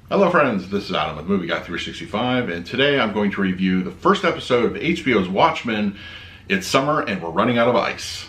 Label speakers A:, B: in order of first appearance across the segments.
A: Hello friends, this is Adam with Movie Guy 365, and today I'm going to review the first episode of HBO's Watchmen. It's summer and we're running out of ice.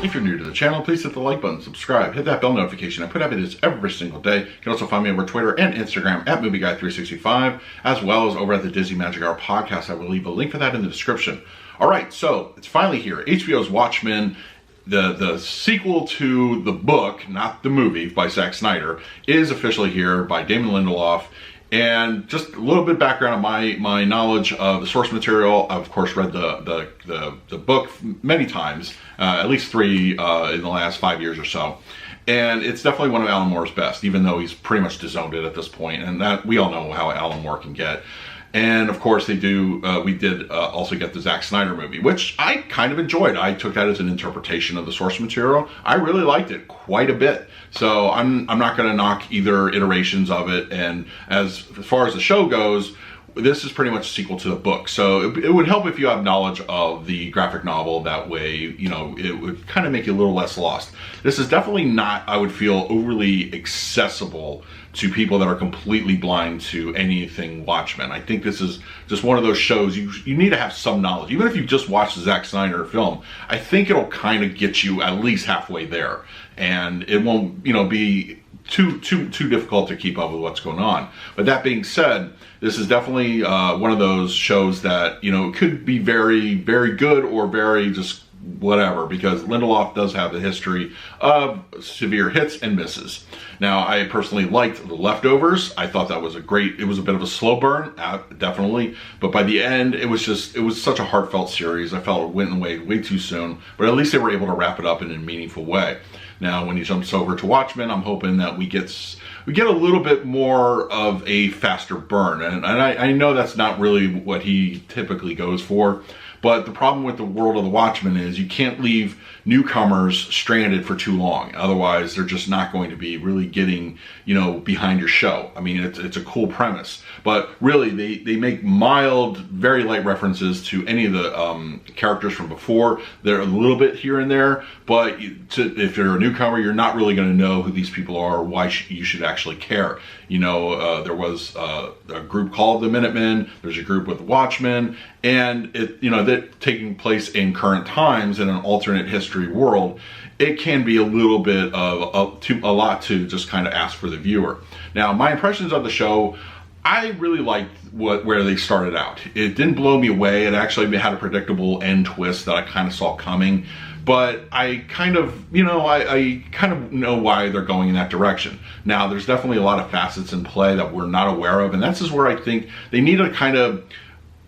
A: If you're new to the channel, please hit the like button, subscribe, hit that bell notification. I put out videos every single day. You can also find me over Twitter and Instagram at Movie Guy 365, as well as over at the Disney Magic Hour podcast. I will leave a link for that in the description. All right, so it's finally here. HBO's Watchmen, the sequel to the book, not the movie, by Zack Snyder, is officially here by Damon Lindelof. And just a little bit of background on my knowledge of the source material. I've of course read the book many times, at least 3 in the last 5 years or so. And it's definitely one of Alan Moore's best, even though he's pretty much disowned it at this point. And that we all know how Alan Moore can get. And of course we did also get the Zack Snyder movie, which I kind of enjoyed. I took that as an interpretation of the source material. I really liked it quite a bit. So I'm not going to knock either iterations of it. And as far as the show goes, this is pretty much a sequel to the book. So it would help if you have knowledge of the graphic novel. That way, you know, it would kind of make you a little less lost. This is definitely not, I would feel, overly accessible to people that are completely blind to anything Watchmen. I think this is just one of those shows you need to have some knowledge. Even if you just watched the Zack Snyder film, I think it'll kind of get you at least halfway there. And it won't, you know, be too difficult to keep up with what's going on. But that being said, this is definitely one of those shows that, you know, could be very, very good or very just whatever, because Lindelof does have a history of severe hits and misses. Now, I personally liked The Leftovers. I thought that was it was a bit of a slow burn, definitely, but by the end, it was such a heartfelt series. I felt it went away way too soon, but at least they were able to wrap it up in a meaningful way. Now, when he jumps over to Watchmen, I'm hoping that we get a little bit more of a faster burn, and I know that's not really what he typically goes for. But the problem with the world of the Watchmen is you can't leave newcomers stranded for too long. Otherwise, they're just not going to be really getting, you know, behind your show. I mean, it's a cool premise. But really, they make mild, very light references to any of the characters from before. They're a little bit here and there. But if you're a newcomer, you're not really going to know who these people are or why you should actually care. You know, there was a group called the Minutemen. There's a group with Watchmen. And that taking place in current times in an alternate history world, it can be a little bit of a lot to just kind of ask for the viewer. Now, my impressions of the show, I really liked where they started out. It didn't blow me away. It actually had a predictable end twist that I kind of saw coming. But I kind of, I kind of know why they're going in that direction. Now, there's definitely a lot of facets in play that we're not aware of. And that's just where I think they need to kind of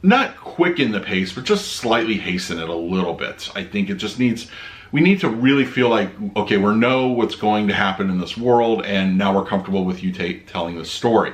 A: not quicken the pace, but just slightly hasten it a little bit. I think it just we need to really feel like, okay, we know what's going to happen in this world, and now we're comfortable with you telling the story.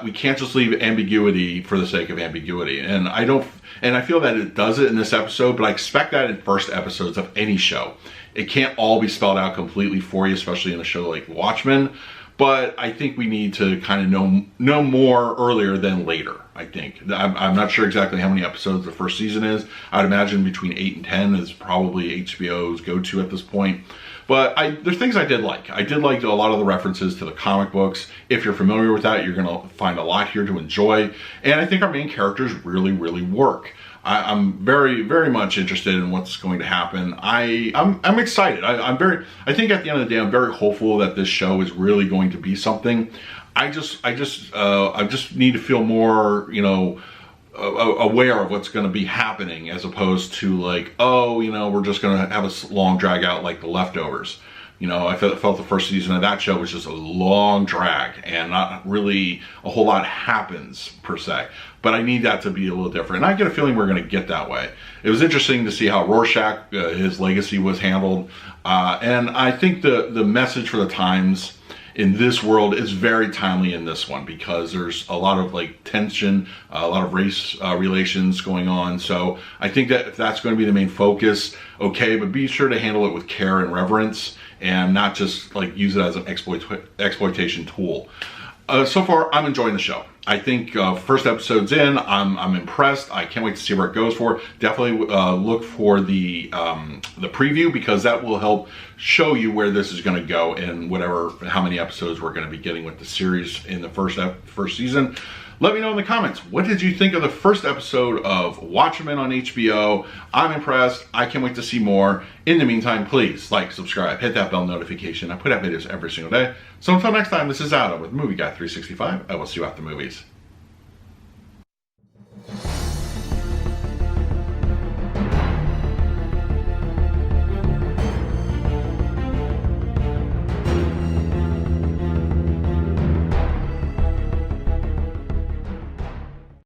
A: We can't just leave ambiguity for the sake of ambiguity. And I feel that it does it in this episode, but I expect that in first episodes of any show. It can't all be spelled out completely for you, especially in a show like Watchmen. But I think we need to kind of know more earlier than later, I think. I'm not sure exactly how many episodes the first season is. I'd imagine between 8 and 10 is probably HBO's go-to at this point. But there's things I did like. I did like a lot of the references to the comic books. If you're familiar with that, you're going to find a lot here to enjoy. And I think our main characters really, really work. I'm very, very much interested in what's going to happen. I'm excited. I think at the end of the day, I'm very hopeful that this show is really going to be something. I just need to feel more, aware of what's going to be happening, as opposed to like, oh, we're just going to have a long drag out like The Leftovers. I felt the first season of that show was just a long drag and not really a whole lot happens per se. But I need that to be a little different. And I get a feeling we're going to get that way. It was interesting to see how Rorschach, his legacy was handled. And I think the message for the times in this world is very timely in this one, because there's a lot of like tension, a lot of race relations going on. So I think that if that's going to be the main focus, okay, but be sure to handle it with care and reverence, and not just like use it as an exploitation tool. So far, I'm enjoying the show. I think first episode's in. I'm impressed. I can't wait to see where it goes for. Definitely look for the preview, because that will help show you where this is going to go and how many episodes we're going to be getting with the series in the first season. Let me know in the comments, what did you think of the first episode of Watchmen on HBO? I'm impressed. I can't wait to see more. In the meantime, please like, subscribe, hit that bell notification. I put out videos every single day. So until next time, this is Adam with Movie Guy 365. I will see you at the movies.